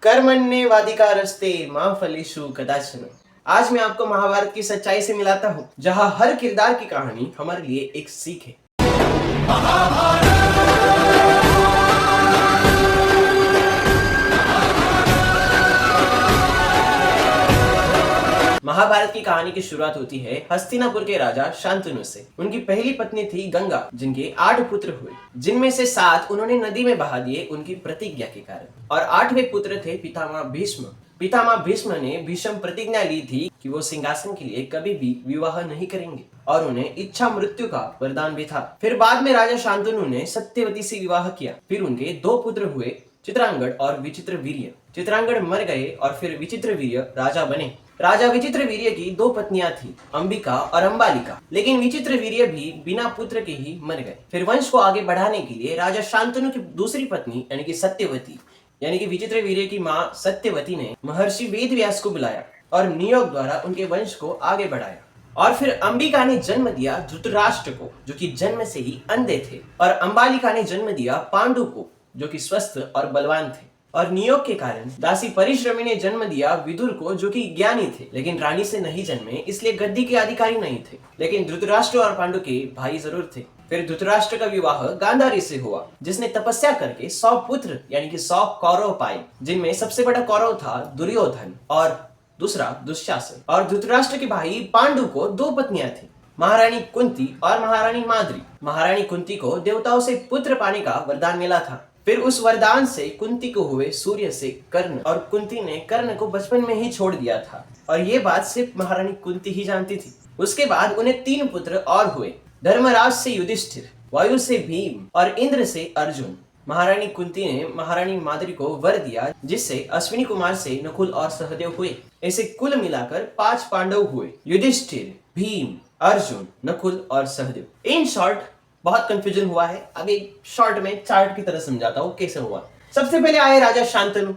कर्मण्येवाधिकारस्ते मा फलेषु कदाचन। आज मैं आपको महाभारत की सच्चाई से मिलाता हूँ, जहाँ हर किरदार की कहानी हमारे लिए एक सीख है। महाभारत की कहानी की शुरुआत होती है हस्तिनापुर के राजा शांतनु से। उनकी पहली पत्नी थी गंगा, जिनके 8 पुत्र हुए, जिनमें से 7 उन्होंने नदी में बहा दिए उनकी प्रतिज्ञा के कारण। और 8वें पुत्र थे पितामह भीष्म। पितामह भीष्म ने भीष्म प्रतिज्ञा ली थी कि वो सिंहासन के लिए कभी भी विवाह नहीं करेंगे, और उन्हें इच्छा मृत्यु का वरदान भी था। फिर बाद में राजा शांतनु ने सत्यवती से विवाह किया। फिर उनके 2 पुत्र हुए, चित्रांगद और विचित्रवीर्य। चित्रांगद मर गए और फिर विचित्रवीर्य राजा बने। राजा विचित्रवीर्य की 2 पत्नियां थी, अंबिका और अंबालिका, लेकिन विचित्रवीर्य भी बिना पुत्र के ही मर गए। फिर वंश को आगे बढ़ाने के लिए राजा शांतनु की दूसरी पत्नी यानी कि सत्यवती यानी कि विचित्रवीर्य की मां सत्यवती ने महर्षि वेदव्यास को बुलाया और नियोग द्वारा उनके वंश को आगे बढ़ाया। और फिर अंबिका ने जन्म दिया धृतराष्ट्र को, जो कि जन्म से ही अंधे थे, और अंबालिका ने जन्म दिया पांडु को, जो कि स्वस्थ और बलवान थे। और नियोग के कारण दासी परिश्रमी ने जन्म दिया विदुर को, जो कि ज्ञानी थे, लेकिन रानी से नहीं जन्मे, इसलिए गद्दी के अधिकारी नहीं थे। लेकिन धृतराष्ट्र और पांडु के भाई जरूर थे। फिर धृतराष्ट्र का विवाह गांधारी से हुआ, जिसने तपस्या करके 100 पुत्र यानी कि 100 कौरव पाए, जिनमें सबसे बड़ा कौरव था दुर्योधन और दूसरा दुशासन। और धृतराष्ट्र के भाई पांडु को 2 पत्नियां थी, महारानी कुंती और महारानी माद्री। महारानी कुंती को देवताओं से पुत्र पाने का वरदान मिला था। फिर उस वरदान से कुंती को हुए सूर्य से कर्ण, और कुंती ने कर्ण को बचपन में ही छोड़ दिया था, और ये बात सिर्फ महारानी कुंती ही जानती थी। उसके बाद उन्हें 3 पुत्र और हुए, धर्मराज से युधिष्ठिर, वायु से भीम और इंद्र से अर्जुन। महारानी कुंती ने महारानी माद्री को वर दिया, जिससे अश्विनी कुमार से नकुल और सहदेव हुए। ऐसे कुल मिलाकर 5 पांडव हुए, युधिष्ठिर, भीम, अर्जुन, नकुल और सहदेव। इन शॉर्ट बहुत कंफ्यूजन हुआ है, अभी शॉर्ट में चार्ट की तरह समझाता हूँ कैसे हुआ। सबसे पहले आए राजा शांतनु।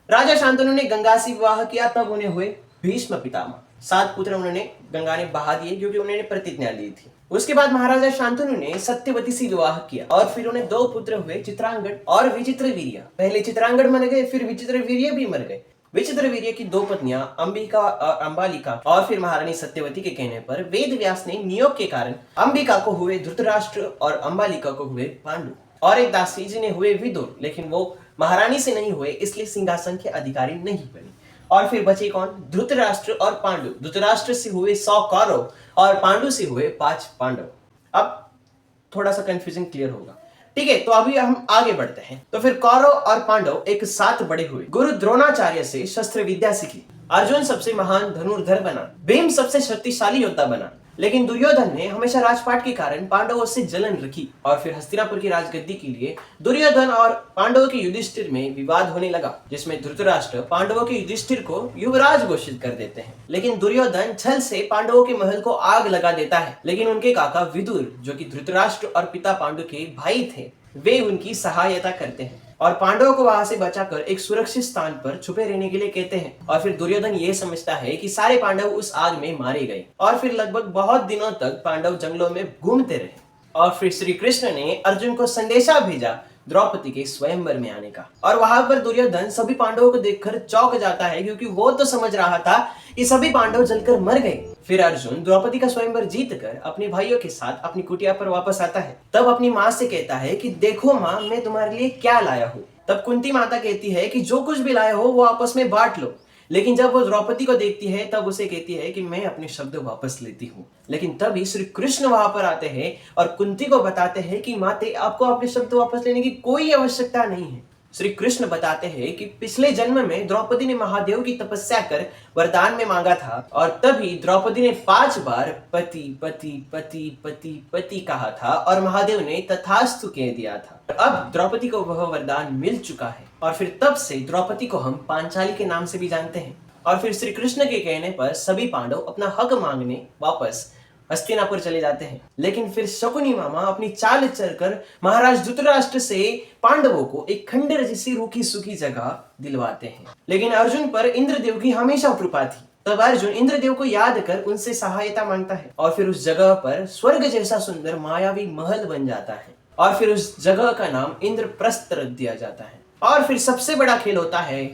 राजा शांतनु ने गंगा से विवाह किया, तब उन्हें हुए भीष्म पितामह। 7 पुत्र उन्होंने गंगा ने बहा दिए, क्योंकि उन्होंने प्रतिज्ञा ली थी। उसके बाद महाराजा शांतनु ने सत्यवती से विवाह किया, और फिर उन्हें 2 पुत्र हुए, चित्रांगद और विचित्रवीर्य। पहले चित्रांगद मर गए, फिर विचित्रवीर्य भी मर गए। विचित्रवीर्य की 2 पत्नियां अंबिका और अंबालिका, और फिर महारानी सत्यवती के कहने पर वेदव्यास ने नियोग के कारण अंबिका को हुए धृतराष्ट्र और अंबालिका को हुए पांडु, और एक दासी जिन्हें हुए विदुर, लेकिन वो महारानी से नहीं हुए, इसलिए सिंहासन के अधिकारी नहीं बने। और फिर बचे कौन? धृतराष्ट्र और पांडु। धृतराष्ट्र से हुए 100 कौरव और पांडु से हुए 5 पांडव। अब थोड़ा सा कंफ्यूजन क्लियर होगा, ठीक है? तो अभी हम आगे बढ़ते हैं। तो फिर कौरव और पांडव एक साथ बड़े हुए। गुरु द्रोणाचार्य से शस्त्र विद्या सीखी। अर्जुन सबसे महान धनुर्धर बना। भीम सबसे शक्तिशाली योद्धा बना। लेकिन दुर्योधन ने हमेशा राजपाट के कारण पांडवों से जलन रखी। और फिर हस्तिनापुर की राजगद्दी के लिए दुर्योधन और पांडवों के युधिष्ठिर में विवाद होने लगा, जिसमें धृतराष्ट्र पांडवों के युधिष्ठिर को युवराज घोषित कर देते हैं। लेकिन दुर्योधन छल से पांडवों के महल को आग लगा देता है। लेकिन उनके काका विदुर, जो कि धृतराष्ट्र और पिता पांडु के भाई थे, वे उनकी सहायता करते हैं और पांडवों को वहां से बचाकर एक सुरक्षित स्थान पर छुपे रहने के लिए कहते हैं। और फिर दुर्योधन ये समझता है कि सारे पांडव उस आग में मारे गए, और फिर लगभग बहुत दिनों तक पांडव जंगलों में घूमते रहे। और फिर श्री कृष्ण ने अर्जुन को संदेशा भेजा द्रौपदी के स्वयंवर में आने का, और वहां पर दुर्योधन सभी पांडवों को देखकर चौंक जाता है, क्योंकि वो तो समझ रहा था कि सभी पांडव जलकर मर गए। फिर अर्जुन द्रौपदी का स्वयंवर जीतकर अपने भाइयों के साथ अपनी कुटिया पर वापस आता है। तब अपनी माँ से कहता है कि देखो माँ, मैं तुम्हारे लिए क्या लाया हूँ। तब कुंती माता कहती है कि जो कुछ भी लाए हो वो आपस में बांट लो। लेकिन जब वो द्रौपदी को देखती है, तब उसे कहती है कि मैं अपने शब्द वापस लेती हूँ। लेकिन तभी श्री कृष्ण वहां पर आते हैं और कुंती को बताते हैं कि माते, आपको अपने शब्द वापस लेने की कोई आवश्यकता नहीं है। श्री कृष्ण बताते हैं कि पिछले जन्म में द्रौपदी ने महादेव की तपस्या कर वरदान में मांगा था, और तभी द्रौपदी ने 5 बार पति पति पति पति पति कहा था, और महादेव ने तथास्तु कह दिया था। अब द्रौपदी को वह वरदान मिल चुका है, और फिर तब से द्रौपदी को हम पांचाली के नाम से भी जानते हैं। और फिर श्री कृष्ण के कहने पर सभी पांडव अपना हक मांगने वापस हस्तिनापुर चले जाते हैं। लेकिन फिर शकुनी मामा अपनी चाल चलकर महाराज धृतराष्ट्र से पांडवों को एक खंडर जैसी रूखी सूखी जगह दिलवाते हैं। लेकिन अर्जुन पर इंद्रदेव की हमेशा कृपा थी। तब अर्जुन इंद्रदेव को याद कर उनसे सहायता मांगता है, और फिर उस जगह पर स्वर्ग जैसा सुंदर मायावी महल बन जाता है, और फिर उस जगह का नाम इंद्रप्रस्थ रख दिया जाता है। और फिर सबसे बड़ा खेल होता है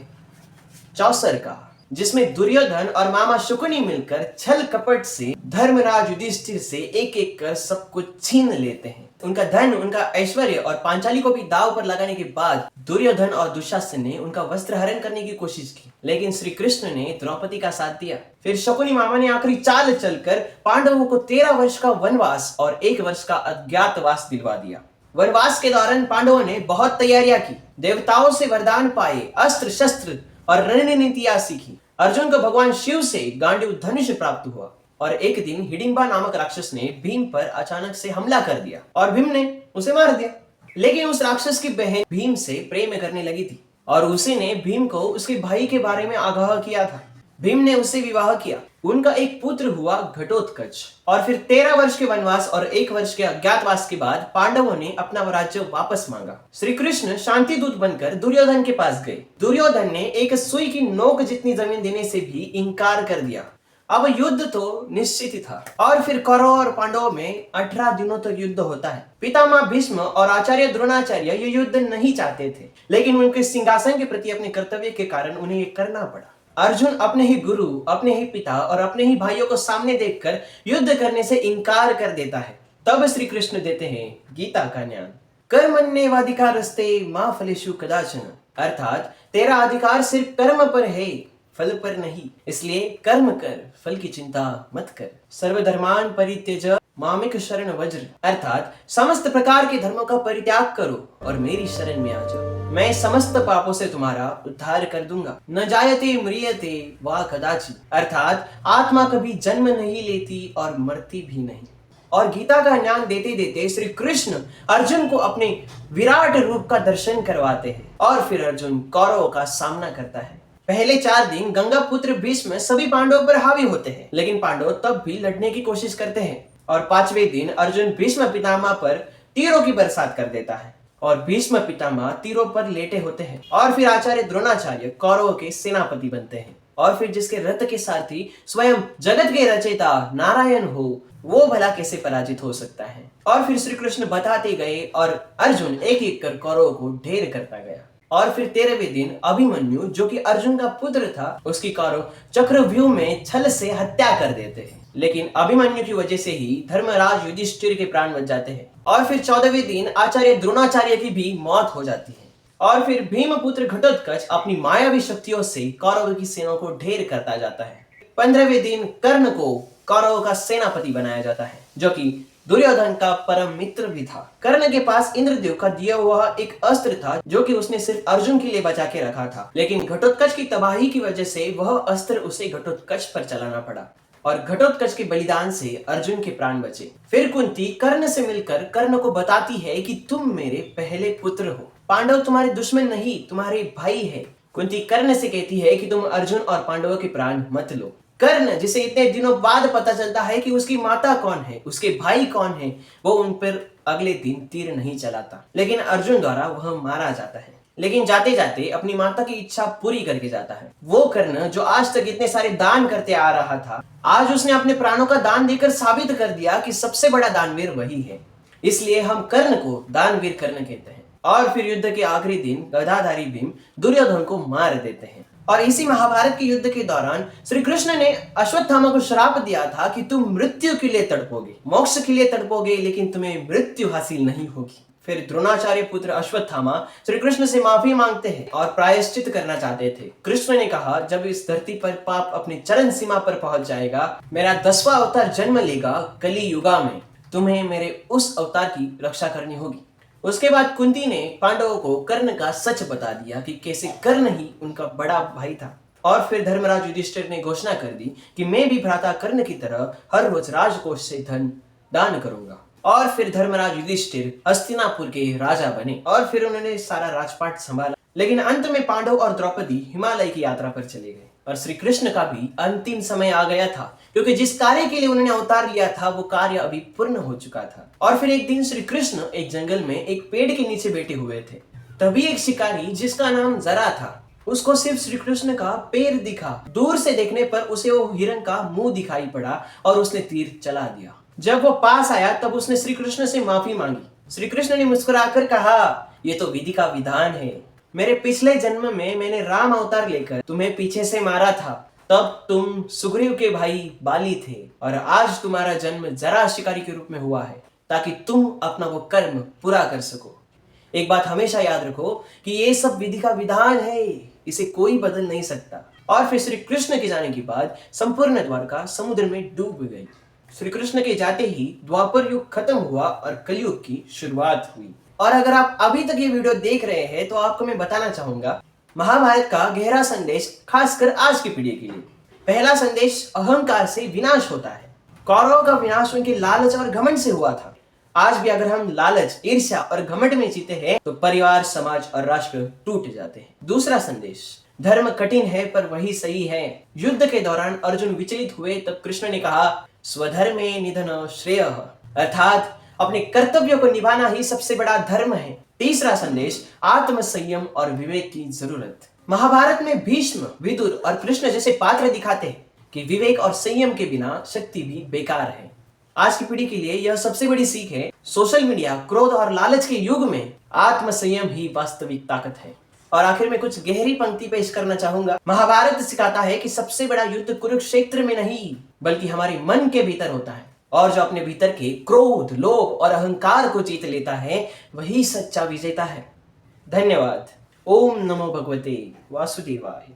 चौसर का, जिसमें दुर्योधन और मामा शुकुनी मिलकर छल कपट से धर्मराज युधिष्ठिर से एक एक कर सब कुछ छीन लेते हैं। उनका धन, उनका ऐश्वर्य और पांचाली को भी दांव पर लगाने के बाद दुर्योधन और दुशासन ने उनका वस्त्र हरण करने की कोशिश की, लेकिन श्री कृष्ण ने द्रौपदी का साथ दिया। फिर शकुनी मामा ने आखिरी चाल चलकर पांडवों को 13 वर्ष का वनवास और 1 वर्ष का अज्ञातवास दिलवा दिया। वनवास के दौरान पांडवों ने बहुत तैयारियां की, देवताओं से वरदान पाए, अस्त्र शस्त्र और रणनीतियां सीखी। अर्जुन को भगवान शिव से गांडीव धनुष प्राप्त हुआ और एक दिन हिडिंबा नामक राक्षस ने भीम पर अचानक से हमला कर दिया और भीम ने उसे मार दिया। लेकिन उस राक्षस की बहन भीम से प्रेम करने लगी थी और उसी ने भीम को उसके भाई के बारे में आगाह किया था। भीम ने उससे विवाह किया। उनका एक पुत्र हुआ घटोत्कच। और फिर 13 वर्ष के वनवास और 1 वर्ष के अज्ञातवास के बाद पांडवों ने अपना राज्य वापस मांगा। श्री कृष्ण शांति दूत बनकर दुर्योधन के पास गए। दुर्योधन ने एक सुई की नोक जितनी जमीन देने से भी इनकार कर दिया। अब युद्ध तो निश्चित ही था और फिर कौरवों और पांडवों में 18 दिनों तक युद्ध होता है। पितामह भीष्म और आचार्य द्रोणाचार्य ये युद्ध नहीं चाहते थे, लेकिन उनके सिंहासन के प्रति अपने कर्तव्य के कारण उन्हें ये करना पड़ा। अर्जुन अपने ही गुरु, अपने ही पिता और अपने ही भाइयों को सामने देखकर युद्ध करने से इनकार कर देता है। तब श्री कृष्ण देते हैं गीता का ज्ञान। कर्मण्येवाधिकारस्ते मा फलेषु कदाचन, अर्थात तेरा अधिकार सिर्फ कर्म पर है, फल पर नहीं, इसलिए कर्म कर, फल की चिंता मत कर। सर्वधर्मान परित्यज मामेक शरण वज्र, अर्थात समस्त प्रकार के धर्मों का परित्याग करो और मेरी शरण में आ जाओ, मैं समस्त पापों से तुम्हारा उद्धार कर दूंगा। न जायते म्रियते वा कदाचित, अर्थात आत्मा कभी जन्म नहीं लेती और मरती भी नहीं। और गीता का ज्ञान देते देते श्री कृष्ण अर्जुन को अपने विराट रूप का दर्शन करवाते हैं और फिर अर्जुन कौरवों का सामना करता है। पहले 4 दिन गंगा पुत्र भीष्म सभी पांडवों पर हावी होते हैं, लेकिन पांडव तब भी लड़ने की कोशिश करते हैं। और 5वें दिन अर्जुन भीष्म पितामह पर तीरों की बरसात कर देता है और भीष्म पितामह तीरों पर लेटे होते हैं। और फिर आचार्य द्रोणाचार्य कौरवों के सेनापति बनते हैं। और फिर जिसके रथ के सारथी स्वयं जगत के रचयिता नारायण हो, वो भला कैसे पराजित हो सकता है। और फिर श्री कृष्ण बताते गए और अर्जुन एक एक कर कौरवों को ढेर करता गया। और फिर 13वें दिन अभिमन्यु, जो कि अर्जुन का पुत्र था, उसकी कौरव चक्रव्यूह में छल से हत्या कर देते हैं। लेकिन अभिमन्यु की वजह से ही धर्मराज युधिष्ठिर के प्राण बच जाते हैं। और फिर 14वें दिन आचार्य द्रोणाचार्य की भी मौत हो जाती है। और फिर भीमपुत्र घटोत्कच अपनी मायावी शक्तियों से कौरवों की सेना को ढेर करता जाता है। 15वें दिन कर्ण को कौरवों का सेनापति बनाया जाता है, जो कि दुर्योधन का परम मित्र भी था। कर्ण के पास इंद्रदेव का दिया हुआ एक अस्त्र था, जो कि उसने सिर्फ अर्जुन के लिए बचा के रखा था, लेकिन घटोत्कच की तबाही की वजह से वह अस्त्र उसे घटोत्कच पर चलाना पड़ा और घटोत्कच के बलिदान से अर्जुन के प्राण बचे। फिर कुंती कर्ण से मिलकर कर्ण को बताती है कि तुम मेरे पहले पुत्र हो, पांडव तुम्हारे दुश्मन नहीं, तुम्हारे भाई है। कुंती कर्ण से कहती है कि तुम अर्जुन और पांडवों के प्राण मत लो। कर्ण, जिसे इतने दिनों बाद पता चलता है कि उसकी माता कौन है, उसके भाई कौन है, वो उन पर अगले दिन तीर नहीं चलाता, लेकिन अर्जुन द्वारा वह मारा जाता है। लेकिन जाते जाते अपनी माता की इच्छा पूरी करके जाता है। वो कर्ण जो आज तक इतने सारे दान करते आ रहा था, आज उसने अपने प्राणों का दान देकर साबित कर दिया कि सबसे बड़ा दानवीर वही है। इसलिए हम कर्ण को दानवीर कर्ण कहते हैं। और फिर युद्ध के आखिरी दिन गदाधारी भीम दुर्योधन को मार देते हैं। और इसी महाभारत के युद्ध के दौरान श्री कृष्ण ने अश्वत्थामा को श्राप दिया था कि तुम मृत्यु के लिए तड़पोगे, मोक्ष के लिए तड़पोगे, लेकिन तुम्हें मृत्यु हासिल नहीं होगी। फिर द्रोणाचार्य पुत्र अश्वत्थामा श्री कृष्ण से माफी मांगते हैं और प्रायश्चित करना चाहते थे। कृष्ण ने कहा, जब इस धरती पर पाप अपनी चरम सीमा पर पहुंच जाएगा, मेरा 10वां अवतार जन्म लेगा कली युगा में, तुम्हें मेरे उस अवतार की रक्षा करनी होगी। उसके बाद कुंती ने पांडवों को कर्ण का सच बता दिया कि कैसे कर्ण ही उनका बड़ा भाई था। और फिर धर्मराज युधिष्ठिर ने घोषणा कर दी कि मैं भी भ्राता कर्ण की तरह हर रोज राजकोष से धन दान करूंगा। और फिर धर्मराज युधिष्ठिर हस्तिनापुर के राजा बने और फिर उन्होंने सारा राजपाट संभाला। लेकिन अंत में पांडव और द्रौपदी हिमालय की यात्रा पर चले गए और श्री कृष्ण का भी अंतिम समय आ गया था, क्योंकि जिस कार्य के लिए उन्होंने अवतार लिया था वो कार्य अभी पूर्ण हो चुका था। और फिर एक दिन श्री कृष्ण एक जंगल में एक पेड़ के नीचे बैठे हुए थे। तभी एक शिकारी जिसका नाम जरा था, उसको सिर्फ श्री कृष्ण का पैर दिखा। दूर से देखने पर उसे वो हिरण का मुंह दिखाई पड़ा और उसने तीर चला दिया। जब वो पास आया तब उसने श्री कृष्ण से माफी मांगी। श्री कृष्ण ने मुस्कुराकर कहा, ये तो विधि का विधान है, मेरे पिछले जन्म में मैंने राम अवतार लेकर तुम्हें पीछे से मारा था, तब तुम सुग्रीव के भाई बाली थे, और आज तुम्हारा जन्म जरा शिकारी के रूप में हुआ है ताकि तुम अपना वो कर्म पूरा कर सको। एक बात हमेशा याद रखो कि ये सब विधि का विधान है, इसे कोई बदल नहीं सकता। और फिर श्री कृष्ण के जाने के बाद संपूर्ण द्वारका समुद्र में डूब गई। श्री कृष्ण के जाते ही द्वापर युग खत्म हुआ और कलयुग की शुरुआत हुई। और अगर आप अभी तक ये वीडियो देख रहे हैं तो आपको मैं बताना चाहूंगा महाभारत का गहरा संदेश, खासकर आज की पीढ़ी के लिए। पहला संदेश, अहंकार से विनाश होता है। कौरवों का विनाश उनके लालच और घमंड से हुआ था। आज भी अगर हम लालच, ईर्ष्या और घमंड में जीते हैं तो परिवार, समाज और राष्ट्र टूट जाते हैं। दूसरा संदेश, धर्म कठिन है पर वही सही है। युद्ध के दौरान अर्जुन विचलित हुए तब कृष्ण ने कहा, स्वधर्मे निधन श्रेयः, अर्थात अपने कर्तव्यों को निभाना ही सबसे बड़ा धर्म है। तीसरा संदेश, आत्म संयम और विवेक की जरूरत। महाभारत में भीष्म, विदुर और कृष्ण जैसे पात्र दिखाते हैं कि विवेक और संयम के बिना शक्ति भी बेकार है। आज की पीढ़ी के लिए यह सबसे बड़ी सीख है। सोशल मीडिया, क्रोध और लालच के युग में आत्म संयम ही वास्तविक ताकत है। और आखिर में कुछ गहरी पंक्ति पेश करना चाहूंगा। महाभारत सिखाता है कि सबसे बड़ा युद्ध कुरुक्षेत्र में नहीं बल्कि हमारे मन के भीतर होता है, और जो अपने भीतर के क्रोध, लोभ और अहंकार को जीत लेता है वही सच्चा विजेता है। धन्यवाद। ओम नमो भगवते वासुदेवाय।